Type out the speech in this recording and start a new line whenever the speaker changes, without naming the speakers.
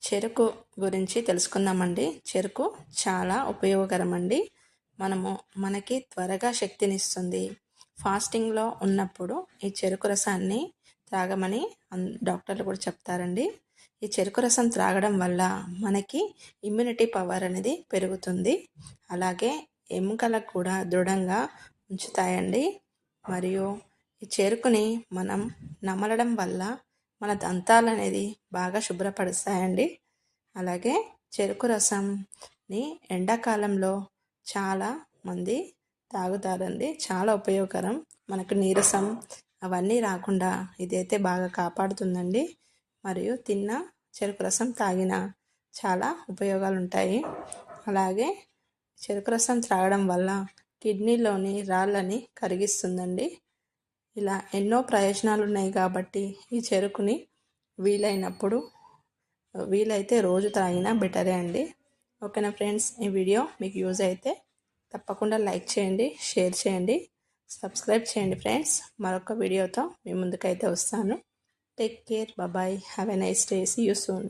చెరుకు గురించి తెలుసుకుందామండి. చెరుకు చాలా ఉపయోగకరం అండి. మనకి త్వరగా శక్తినిస్తుంది. ఫాస్టింగ్లో ఉన్నప్పుడు ఈ చెరుకు రసాన్ని త్రాగమని డాక్టర్లు కూడా చెప్తారండి. ఈ చెరుకు రసం త్రాగడం వల్ల మనకి ఇమ్యూనిటీ పవర్ అనేది పెరుగుతుంది. అలాగే ఎముకలకు కూడా దృఢంగా ఉంచుతాయండి. మరియు ఈ చెరుకుని మనం నమలడం వల్ల మన దంతాలు అనేది బాగా శుభ్రపరుస్తాయండి. అలాగే చెరుకు రసంని ఎండాకాలంలో చాలా మంది తాగుతారండి. చాలా ఉపయోగకరం. మనకు నీరసం అవన్నీ రాకుండా ఇదైతే బాగా కాపాడుతుందండి. మరియు తిన్న చెరుకు రసం తాగిన చాలా ఉపయోగాలు ఉంటాయి. అలాగే చెరుకు రసం త్రాగడం వల్ల కిడ్నీలోని రాళ్ళని కరిగిస్తుందండి. ఇలా ఎన్నో ప్రయోజనాలు ఉన్నాయి కాబట్టి ఈ చెరుకుని వీలైతే రోజు తాగినా బెటరే అండి. ఓకేనా ఫ్రెండ్స్, ఈ వీడియో మీకు యూజ్ అయితే తప్పకుండా లైక్ చేయండి, షేర్ చేయండి, సబ్స్క్రైబ్ చేయండి ఫ్రెండ్స్. మరొక వీడియోతో మీ ముందుకైతే వస్తాను. Take care, bye, have a nice day, see you soon.